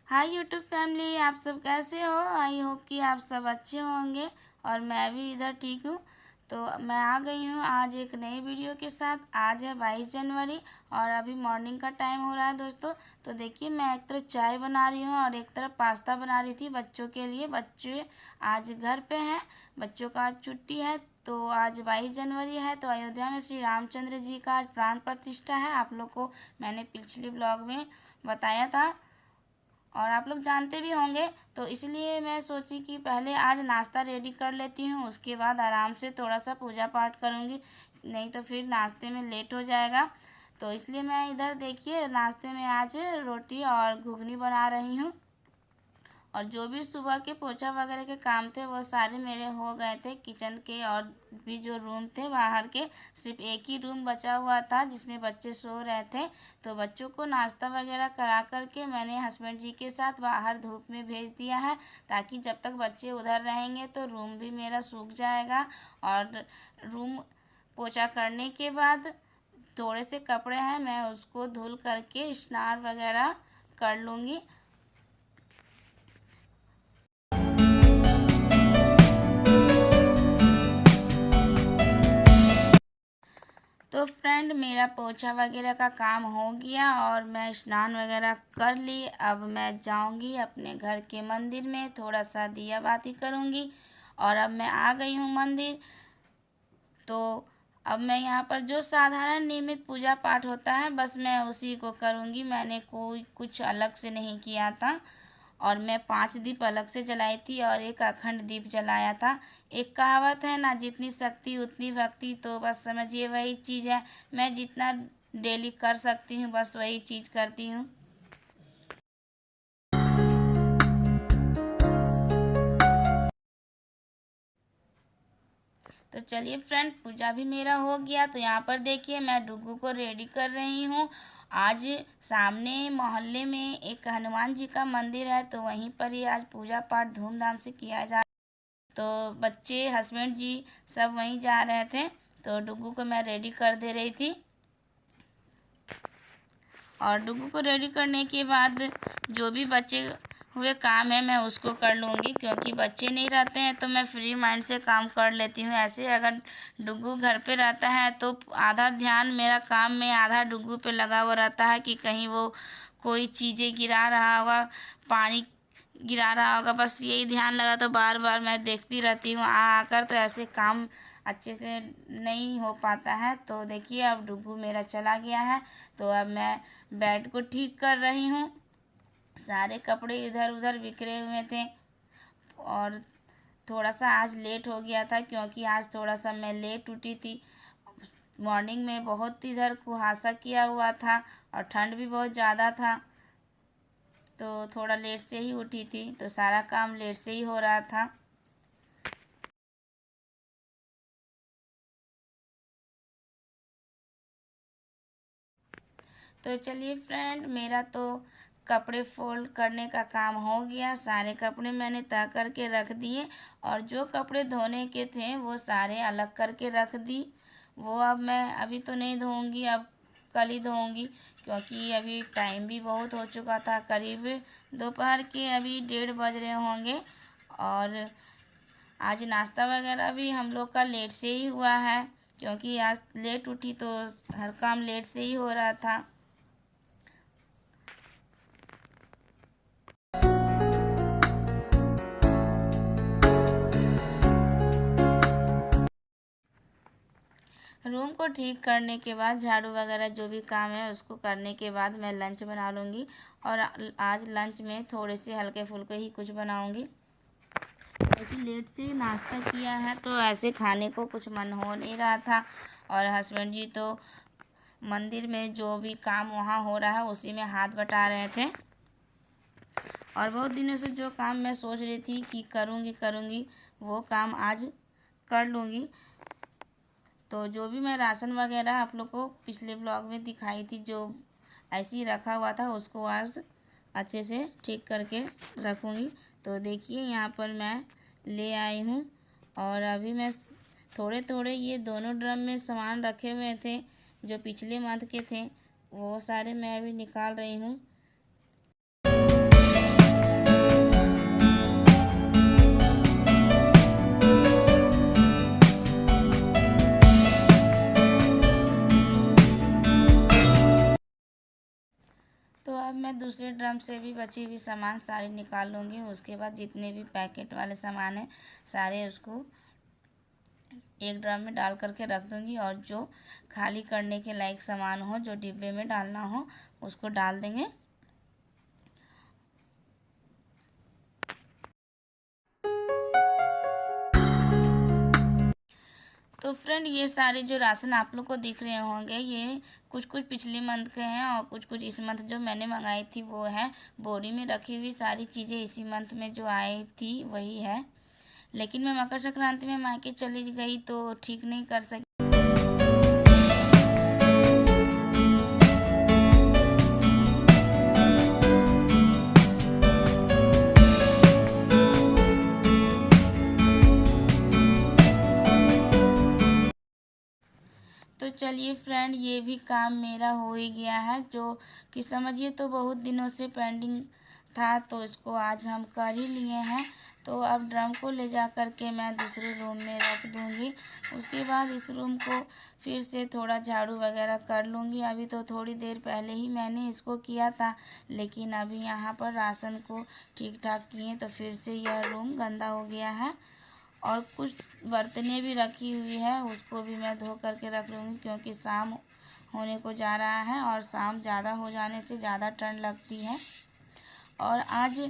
Hi YouTube family, आप सब कैसे हो। आई होप कि आप सब अच्छे होंगे और मैं भी इधर ठीक हूँ। तो मैं आ गई हूँ आज एक नई वीडियो के साथ। आज है 22 जनवरी और अभी मॉर्निंग का टाइम हो रहा है दोस्तों। तो देखिए, मैं एक तरफ चाय बना रही हूँ और एक तरफ पास्ता बना रही थी बच्चों के लिए। बच्चे आज घर पे हैं, बच्चों का आज छुट्टी है। तो आज 22 जनवरी है, तो अयोध्या में श्री रामचंद्र जी का आज प्राण प्रतिष्ठा है। आप लोग को मैंने पिछले ब्लॉग में बताया था और आप लोग जानते भी होंगे। तो इसलिए मैं सोची कि पहले आज नाश्ता रेडी कर लेती हूँ, उसके बाद आराम से थोड़ा सा पूजा पाठ करूँगी, नहीं तो फिर नाश्ते में लेट हो जाएगा। तो इसलिए मैं इधर देखिए नाश्ते में आज रोटी और घुगनी बना रही हूँ। और जो भी सुबह के पोछा वगैरह के काम थे वो सारे मेरे हो गए थे। किचन के और भी जो रूम थे बाहर के, सिर्फ एक ही रूम बचा हुआ था जिसमें बच्चे सो रहे थे। तो बच्चों को नाश्ता वगैरह करा करके मैंने हस्बैंड जी के साथ बाहर धूप में भेज दिया है, ताकि जब तक बच्चे उधर रहेंगे तो रूम भी मेरा सूख जाएगा। और रूम पोछा करने के बाद थोड़े से कपड़े हैं, मैं उसको धुल करके स्नान वगैरह कर लूँगी। तो फ्रेंड, मेरा पोछा वगैरह का काम हो गया और मैं स्नान वगैरह कर ली। अब मैं जाऊंगी अपने घर के मंदिर में, थोड़ा सा दिया बाती करूंगी। और अब मैं आ गई हूँ मंदिर। तो अब मैं यहाँ पर जो साधारण नियमित पूजा पाठ होता है बस मैं उसी को करूँगी। मैंने कोई कुछ अलग से नहीं किया था। और मैं 5 दीप अलग से जलाई थी और एक अखंड दीप जलाया था। एक कहावत है ना, जितनी शक्ति उतनी भक्ति। तो बस समझिए वही चीज़ है। मैं जितना डेली कर सकती हूँ बस वही चीज़ करती हूँ। तो चलिए फ्रेंड, पूजा भी मेरा हो गया। तो यहाँ पर देखिए मैं डुग्गू को रेडी कर रही हूँ। आज सामने मोहल्ले में एक हनुमान जी का मंदिर है, तो वहीं पर ही आज पूजा पाठ धूमधाम से किया जा। तो बच्चे, हस्बैंड जी सब वहीं जा रहे थे, तो डुग्गू को मैं रेडी कर दे रही थी। और डुग्गू को रेडी करने के बाद जो भी बचे हुए काम है मैं उसको कर लूँगी, क्योंकि बच्चे नहीं रहते हैं तो मैं फ्री माइंड से काम कर लेती हूँ। ऐसे अगर डुग्गू घर पे रहता है तो आधा ध्यान मेरा काम में, आधा डुग्गू पे लगा हुआ रहता है कि कहीं वो कोई चीज़ें गिरा रहा होगा, पानी गिरा रहा होगा, बस यही ध्यान लगा। तो बार बार मैं देखती रहती हूँ आकर, तो ऐसे काम अच्छे से नहीं हो पाता है। तो देखिए अब डुग्गू मेरा चला गया है, तो अब मैं बेड को ठीक कर रही हूँ। सारे कपड़े इधर उधर बिखरे हुए थे और थोड़ा सा आज लेट हो गया था, क्योंकि आज थोड़ा सा मैं लेट उठी थी। मॉर्निंग में बहुत इधर कुहासा किया हुआ था और ठंड भी बहुत ज़्यादा था, तो थोड़ा लेट से ही उठी थी, तो सारा काम लेट से ही हो रहा था। तो चलिए फ्रेंड, मेरा तो कपड़े फोल्ड करने का काम हो गया। सारे कपड़े मैंने तह करके रख दिए और जो कपड़े धोने के थे वो सारे अलग करके रख दी। वो अब मैं अभी तो नहीं धोऊंगी, अब कल ही धोऊंगी, क्योंकि अभी टाइम भी बहुत हो चुका था। करीब दोपहर के अभी 1:30 बज रहे होंगे। और आज नाश्ता वगैरह भी हम लोग का लेट से ही हुआ है, क्योंकि आज लेट उठी तो हर काम लेट से ही हो रहा था। रूम को ठीक करने के बाद, झाड़ू वगैरह जो भी काम है उसको करने के बाद मैं लंच बना लूँगी। और आज लंच में थोड़े से हल्के फुल्के ही कुछ बनाऊँगी, क्योंकि लेट से नाश्ता किया है तो ऐसे खाने को कुछ मन हो नहीं रहा था। और हस्बैंड जी तो मंदिर में जो भी काम वहाँ हो रहा है उसी में हाथ बटा रहे थे। और बहुत दिनों से जो काम मैं सोच रही थी कि करूँगी वो काम आज कर लूँगी। तो जो भी मैं राशन वगैरह आप लोग को पिछले ब्लॉग में दिखाई थी, जो ऐसे ही रखा हुआ था, उसको आज अच्छे से ठीक करके रखूँगी। तो देखिए यहाँ पर मैं ले आई हूँ और अभी मैं थोड़े थोड़े ये दोनों ड्रम में सामान रखे हुए थे जो पिछले मंथ के थे, वो सारे मैं अभी निकाल रही हूँ। मैं दूसरे ड्रम से भी बची हुई सामान सारी निकाल लूँगी। उसके बाद जितने भी पैकेट वाले सामान हैं सारे उसको एक ड्रम में डाल करके रख दूँगी, और जो खाली करने के लायक सामान हो, जो डिब्बे में डालना हो, उसको डाल देंगे। तो फ्रेंड, ये सारे जो राशन आप लोग को दिख रहे होंगे, ये कुछ कुछ पिछले मंथ के हैं और कुछ कुछ इस मंथ जो मैंने मंगाई थी वो है। बोरी में रखी हुई सारी चीज़ें इसी मंथ में जो आई थी वही है, लेकिन मैं मकर संक्रांति में मायके चली गई तो ठीक नहीं कर सकी। तो चलिए फ्रेंड, ये भी काम मेरा हो ही गया है, जो कि समझिए तो बहुत दिनों से पेंडिंग था, तो इसको आज हम कर ही लिए हैं। तो अब ड्रम को ले जा कर के मैं दूसरे रूम में रख दूँगी। उसके बाद इस रूम को फिर से थोड़ा झाड़ू वगैरह कर लूँगी। अभी तो थोड़ी देर पहले ही मैंने इसको किया था, लेकिन अभी यहाँ पर राशन को ठीक ठाक किए तो फिर से यह रूम गंदा हो गया है। और कुछ बर्तनें भी रखी हुई है, उसको भी मैं धो करके रख लूँगी, क्योंकि शाम होने को जा रहा है और शाम ज़्यादा हो जाने से ज़्यादा ठंड लगती है। और आज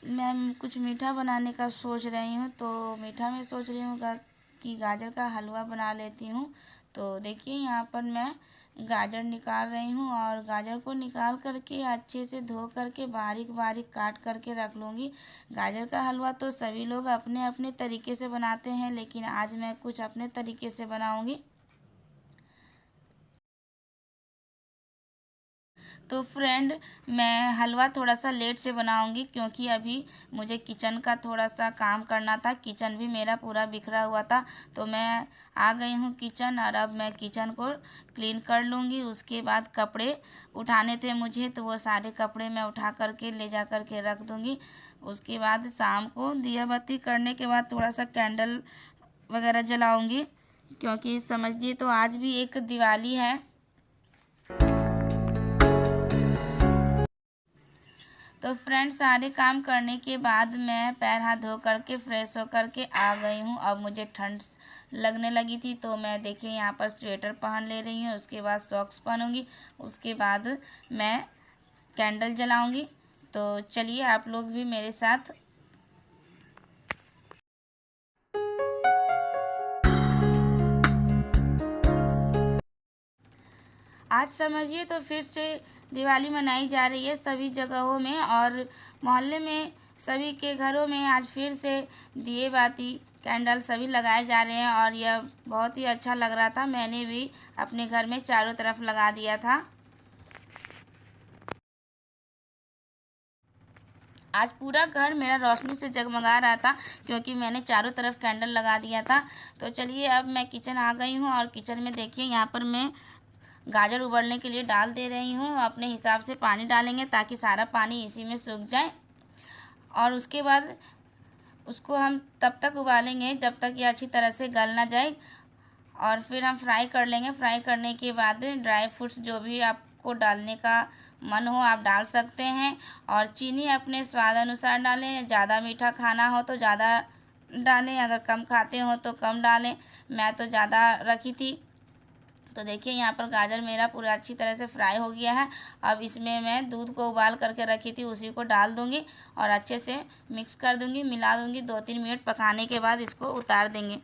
मैं कुछ मीठा बनाने का सोच रही हूँ, तो मीठा में सोच रही हूँ कि गाजर का हलवा बना लेती हूँ। तो देखिए यहाँ पर मैं गाजर निकाल रही हूँ, और गाजर को निकाल करके अच्छे से धो करके बारीक बारीक काट करके रख लूँगी। गाजर का हलवा तो सभी लोग अपने अपने तरीके से बनाते हैं, लेकिन आज मैं कुछ अपने तरीके से बनाऊँगी। तो फ्रेंड, मैं हलवा थोड़ा सा लेट से बनाऊंगी, क्योंकि अभी मुझे किचन का थोड़ा सा काम करना था। किचन भी मेरा पूरा बिखरा हुआ था, तो मैं आ गई हूँ किचन, और अब मैं किचन को क्लीन कर लूँगी। उसके बाद कपड़े उठाने थे मुझे, तो वो सारे कपड़े मैं उठा करके ले जा करके रख दूँगी। उसके बाद शाम को दिया बत्ती करने के बाद थोड़ा सा कैंडल वगैरह जलाऊँगी, क्योंकि समझिए तो आज भी एक दिवाली है। तो फ्रेंड, सारे काम करने के बाद मैं पैर हाथ धो करके फ्रेश हो करके आ गई हूँ। अब मुझे ठंड लगने लगी थी, तो मैं देखिए यहाँ पर स्वेटर पहन ले रही हूँ। उसके बाद सॉक्स पहनूँगी, उसके बाद मैं कैंडल जलाऊँगी। तो चलिए आप लोग भी मेरे साथ। आज समझिए तो फिर से दिवाली मनाई जा रही है सभी जगहों में, और मोहल्ले में सभी के घरों में आज फिर से दिए बाती कैंडल सभी लगाए जा रहे हैं, और यह बहुत ही अच्छा लग रहा था। मैंने भी अपने घर में चारों तरफ लगा दिया था। आज पूरा घर मेरा रोशनी से जगमगा रहा था, क्योंकि मैंने चारों तरफ कैंडल लगा दिया था। तो चलिए अब मैं किचन आ गई हूँ, और किचन में देखिए यहाँ पर मैं गाजर उबलने के लिए डाल दे रही हूँ। अपने हिसाब से पानी डालेंगे ताकि सारा पानी इसी में सूख जाए, और उसके बाद उसको हम तब तक उबालेंगे जब तक ये अच्छी तरह से गल ना जाए, और फिर हम फ्राई कर लेंगे। फ्राई करने के बाद ड्राई फ्रूट्स जो भी आपको डालने का मन हो आप डाल सकते हैं, और चीनी अपने स्वाद अनुसार डालें। ज़्यादा मीठा खाना हो तो ज़्यादा डालें, अगर कम खाते हो तो कम डालें। मैं तो ज़्यादा रखी थी। तो देखिए यहाँ पर गाजर मेरा पूरा अच्छी तरह से फ्राई हो गया है। अब इसमें मैं दूध को उबाल करके रखी थी उसी को डाल दूँगी, और अच्छे से मिक्स कर दूँगी, मिला दूँगी। 2-3 मिनट पकाने के बाद इसको उतार देंगे।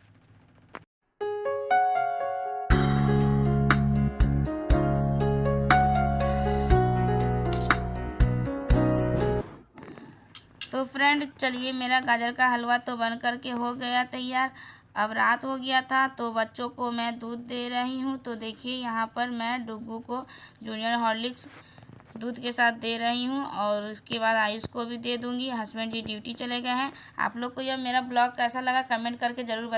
तो फ्रेंड, चलिए मेरा गाजर का हलवा तो बन करके हो गया तैयार। अब रात हो गया था, तो बच्चों को मैं दूध दे रही हूँ। तो देखिए यहाँ पर मैं डुग्गू को जूनियर हॉर्लिक्स दूध के साथ दे रही हूँ, और उसके बाद आयुष को भी दे दूँगी। हस्बैंड जी ड्यूटी चले गए हैं। आप लोग को यह मेरा ब्लॉग कैसा लगा कमेंट करके ज़रूर